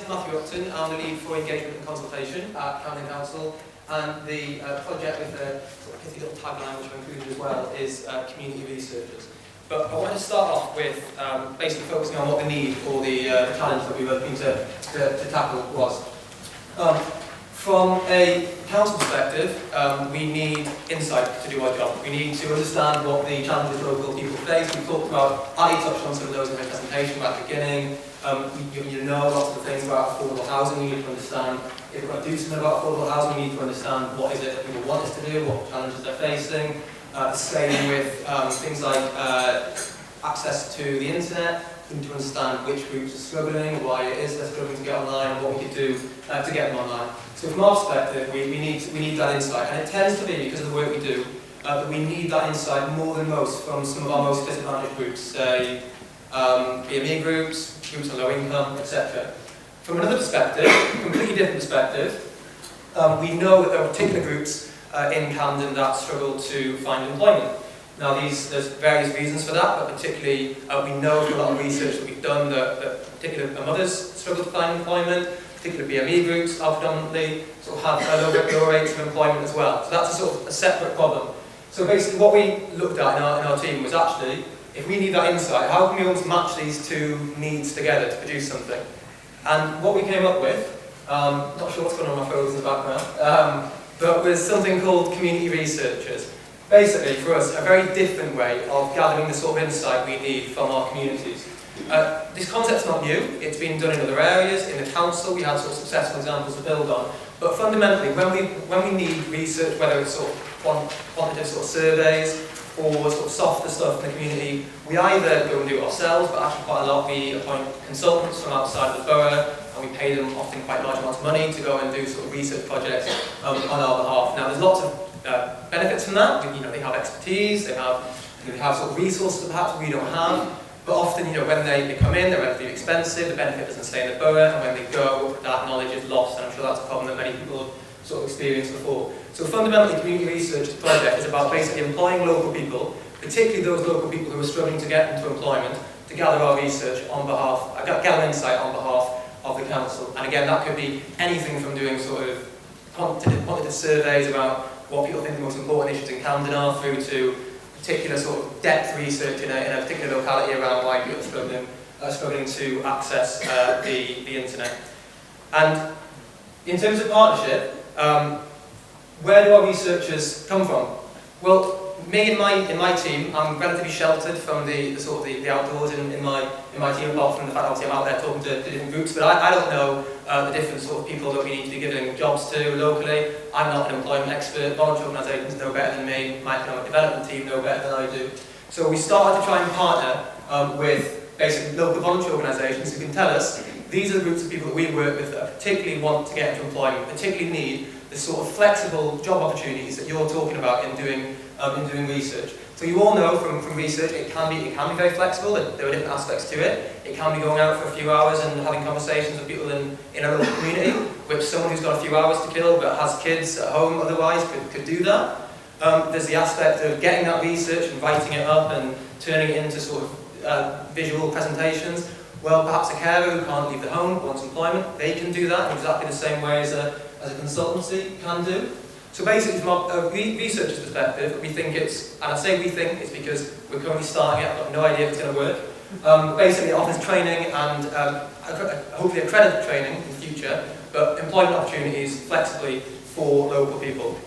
is Matthew Upton. I'm the lead for engagement and consultation at Camden Council, and the project with the sort of pithy little tagline which I've included as well is community researchers. But I want to start off with basically focusing on what the need or the challenge that we were looking to tackle was. From a council perspective, we need insight to do our job. We need to understand what the challenges local people face. We talked about, Ali touched on some of those in her presentation at the beginning. You know lots of things about affordable housing. We need to understand, if we're going to do something about affordable housing, we need to understand what is it that people want us to do, what challenges they're facing. Same with things like access to the internet. We need to understand which groups are struggling, why it is they're struggling to get online, and what we could do to get them online. So from our perspective, we need that insight, and it tends to be, because of the work we do, that we need that insight more than most from some of our most disadvantaged groups, say BME groups, groups of low income, etc. From another perspective, a completely different perspective, we know that there are particular groups in Camden that struggle to find employment. Now there's various reasons for that, but particularly we know from a lot of research that we've done that particular mothers struggle to find employment, particular BME groups are predominantly sort of have a little bit lower rates of employment as well. So that's a sort of a separate problem. So basically what we looked at in our team was actually, if we need that insight, how can we almost match these two needs together to produce something? And what we came up with, not sure what's going on my phones in the background, but was something called community researchers. Basically, for us, a very different way of gathering the sort of insight we need from our communities. This concept's not new. It's been done in other areas. In the council, we had sort of successful examples to build on. But fundamentally, when we need research, whether it's sort of quantitative sort of surveys or sort of softer stuff in the community, we either go and do it ourselves, but actually quite a lot we appoint consultants from outside of the borough, and we pay them often quite large amounts of money to go and do sort of research projects on our behalf. Now, there's lots of benefits from that. They have expertise, they have sort of resources that perhaps we don't have. But often, when they come in, they're relatively expensive, the benefit doesn't stay in the borough, and when they go, that knowledge is lost, and I'm sure that's a problem that many people have sort of experienced before. So fundamentally, community research project is about basically employing local people, particularly those local people who are struggling to get into employment, to gather our research on behalf, gather insight on behalf of the council. And again, that could be anything from doing sort of quantitative surveys about what people think the most important issues in Camden are, through to particular sort of depth research in a particular locality around why people are struggling to access the internet. And in terms of partnership, where do our researchers come from? Well, me and my team, I'm relatively sheltered from the sort of the outdoors in my team, apart from the fact that obviously I'm out there talking to different groups, but I don't know the different sort of people that we need to be giving jobs to locally. I'm not an employment expert. Voluntary organisations know better than me. My economic development team know better than I do. So we started to try and partner with basically local voluntary organisations who can tell us these are the groups of people that we work with that particularly want to get into employment, particularly need the sort of flexible job opportunities that you're talking about in doing research. So you all know from research it can be very flexible. There are different aspects to it. It can be going out for a few hours and having conversations with people in a local community, which someone who's got a few hours to kill but has kids at home otherwise could do that. There's the aspect of getting that research and writing it up and turning it into sort of visual presentations. Well, perhaps a carer who can't leave the home, wants employment, they can do that in exactly the same way as a consultancy can do. So basically, from a researcher's perspective, we think it's, and I say we think, it's because we're currently starting it, I've got no idea if it's going to work. Basically, it offers training and hopefully accredited training in the future, but employment opportunities flexibly for local people.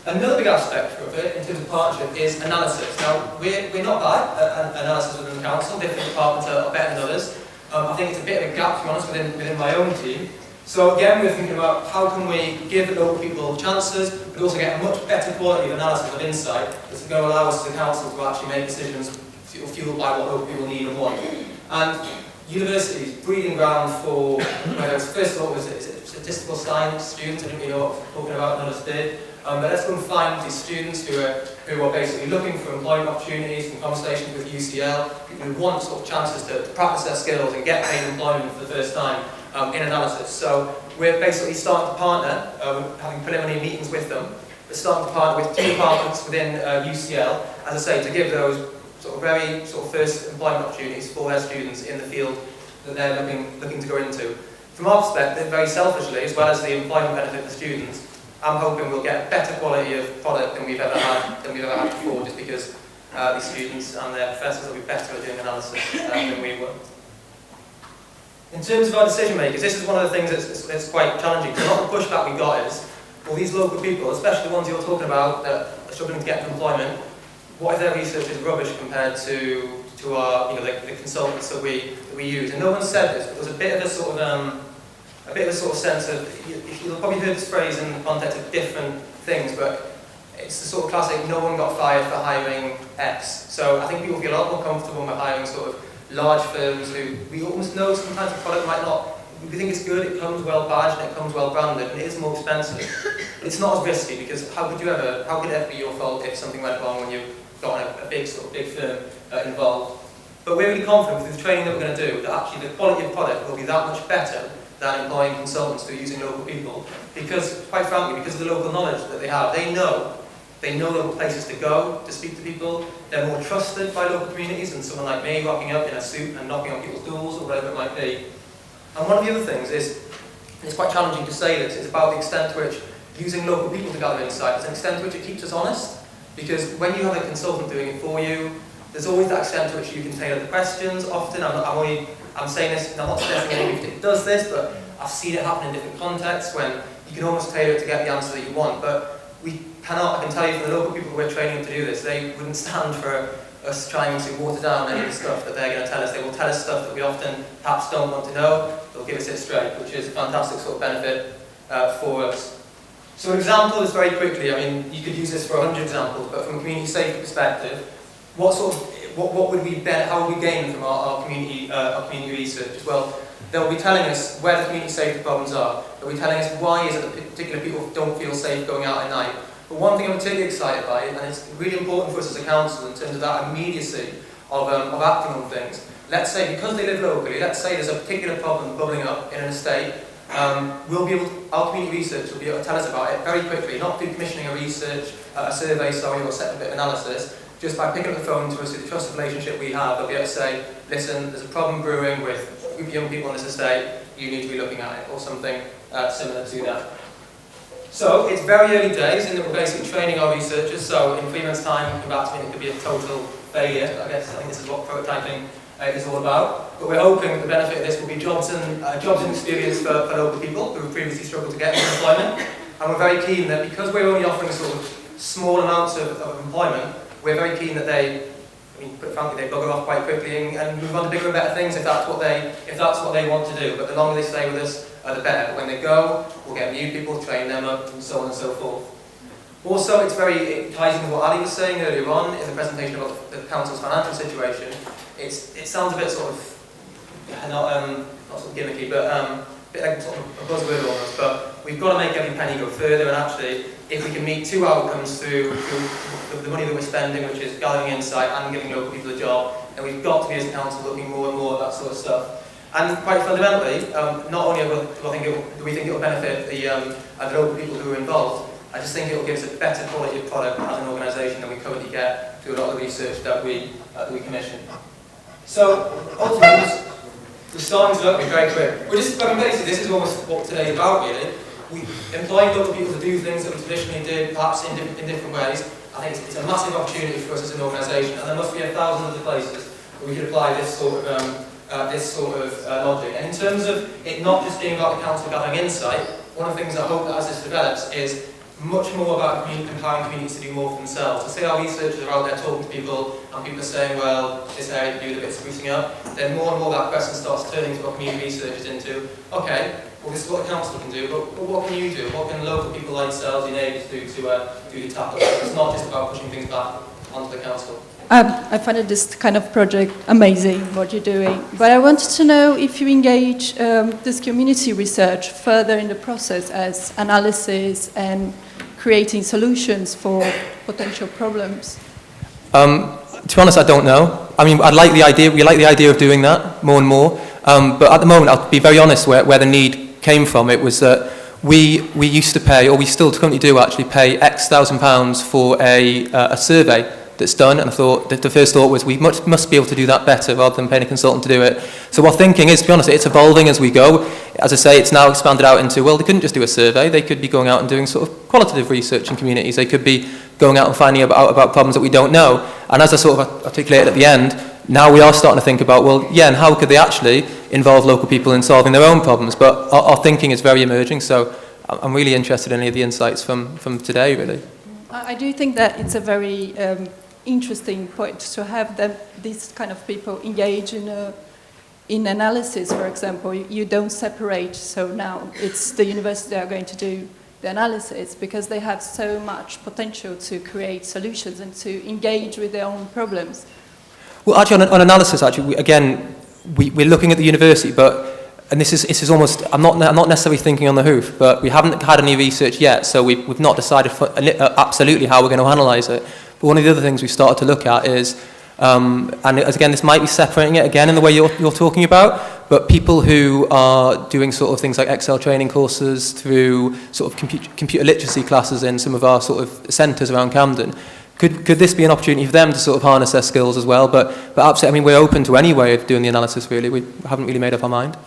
Another big aspect of it, in terms of partnership, is analysis. Now, we're not bad at analysis within the council. Different departments are better than others. I think it's a bit of a gap, to be honest, within my own team. So again, we're thinking about how can we give local people chances, but also get a much better quality of analysis of insight that's going to allow us as a council to actually make decisions fueled by what local people need and want. And universities, breeding ground for, whether it's, first of all, is it statistical science students, I didn't really know what I was talking about, none of us did. But let's go and find these students who are basically looking for employment opportunities in conversations with UCL, people who want sort of chances to practice their skills and get paid employment for the first time in analysis. So we're basically starting to partner, having preliminary meetings with them. We're starting to partner with two departments within UCL, as I say, to give those sort of very sort of first employment opportunities for their students in the field that they're looking to go into. From our perspective, very selfishly, as well as the employment benefit for students, I'm hoping we'll get a better quality of product than we've ever had before, just because the students and their professors will be better at doing analysis than we were. In terms of our decision makers, this is one of the things that's quite challenging. So a lot of the pushback we got is, well, these local people, especially the ones you're talking about that are struggling to get employment, what if their research is rubbish compared to our, the consultants that we use? And no one said this, but there's a bit of a sort of sense of, you'll probably heard this phrase in the context of different things, but it's the sort of classic, no one got fired for hiring X. So I think people feel a lot more comfortable with hiring sort of large firms who we almost know sometimes the product might not, we think it's good, it comes well badged, and it comes well branded, and it is more expensive. But it's not as risky, because how could it ever be your fault if something went wrong when you got a big firm involved? But we're really confident with the training that we're going to do that actually the quality of product will be that much better than employing consultants who are using local people, because, quite frankly, because of the local knowledge that they have, they know local places to go to speak to people. They're more trusted by local communities than someone like me rocking up in a suit and knocking on people's doors or whatever it might be. And one of the other things is, and it's quite challenging to say this, is about the extent to which using local people to gather insight is an extent to which it keeps us honest. Because when you have a consultant doing it for you, there's always that extent to which you can tailor the questions. Often, I'm saying this, and I'm not suggesting anybody does this, but I've seen it happen in different contexts when you can almost tailor it to get the answer that you want. But we cannot, I can tell you from the local people who we're training to do this, they wouldn't stand for us trying to water down any of the stuff that they're going to tell us. They will tell us stuff that we often perhaps don't want to know. They'll give us it straight, which is a fantastic sort of benefit for us. So an example is very quickly, I mean, you could use this for 100 examples, but from a community safety perspective, what would we how would we gain from our community research? Well, they'll be telling us where the community safety problems are. They'll be telling us why is it that particular people don't feel safe going out at night. But one thing I'm particularly excited by, and it's really important for us as a council in terms of that immediacy of acting on things. Let's say, because they live locally, let's say there's a particular problem bubbling up in an estate, our community research will be able to tell us about it very quickly, not through commissioning a survey, or set a bit of analysis. Just by picking up the phone to us, through the trusted relationship we have, they'll be able to say, listen, there's a problem brewing with a group of young people on this estate, you need to be looking at it, or something similar to that. So, it's very early days in that we're basically training our researchers, so in 3 months' time, come back to me and it could be a total failure. I think this is what prototyping is all about. But we're hoping that the benefit of this will be jobs and experience for local people who have previously struggled to get employment. And we're very keen that, because we're only offering sort of small amounts of employment, we're very keen that they bugger off quite quickly and move on to bigger and better things if that's what they want to do. But the longer they stay with us, the better. But when they go, we'll get new people, train them up, and so on and so forth. Also, it ties into what Ali was saying earlier on in the presentation about the council's financial situation. It sounds a bit sort of not sort of gimmicky, but a bit like sort of a buzzword almost. But we've got to make every penny go further, and actually, if we can meet two outcomes through the money that we're spending, which is gathering insight and giving local people a job, then we've got to be as a council looking more and more at that sort of stuff. And quite fundamentally, not only do we think it will benefit the local people who are involved, I just think it will give us a better quality of product as an organisation than we currently get through a lot of the research that we commission. So, ultimately, we're starting to look very quick. Basically, this is almost what today's about, really. We employ local people to do things that we traditionally did, perhaps in different ways. I think it's a massive opportunity for us as an organisation, and there must be 1,000 other places where we could apply this sort of logic. And in terms of it not just being about the council gathering insight, one of the things I hope that as this develops is much more about empowering communities to do more for themselves. So say our researchers are out there talking to people, and people are saying, well, this area could do with a bit of sprucing up, then more and more that question starts turning to what community research is into. Okay, well, this is what the council can do, but what can you do? What can local people like yourselves, your neighbours do to tackle it? It's not just about pushing things back onto the council. I find this kind of project amazing, what you're doing. But I wanted to know if you engage this community research further in the process as analysis and creating solutions for potential problems. To be honest, I don't know. I mean, we like the idea of doing that more and more. But at the moment, I'll be very honest, where the need came from, it was that we used to pay, or we still currently do actually, pay X £1,000s for a survey that's done, and I thought that the first thought was we must be able to do that better rather than paying a consultant to do it. So our thinking is, to be honest, it's evolving as we go. As I say, it's now expanded out into, well, they couldn't just do a survey, they could be going out and doing sort of qualitative research in communities, they could be going out and finding out about problems that we don't know. And as I sort of articulated at the end, now we are starting to think about, well, yeah, and how could they actually involve local people in solving their own problems? But our thinking is very emerging, so I'm really interested in any of the insights from today, really. I do think that it's a very interesting point to have these kind of people engage in analysis, for example. You don't separate, so now it's the university that are going to do the analysis, because they have so much potential to create solutions and to engage with their own problems. Well, actually, on analysis, actually, we're looking at the university, and this is almost, I'm not necessarily thinking on the hoof, but we haven't had any research yet, so we've not decided absolutely how we're going to analyse it. But one of the other things we've started to look at is, and again, this might be separating it again in the way you're talking about, but people who are doing sort of things like Excel training courses through sort of computer literacy classes in some of our sort of centres around Camden. Could this be an opportunity for them to sort of harness their skills as well? But absolutely, I mean, we're open to any way of doing the analysis, really. We haven't really made up our mind.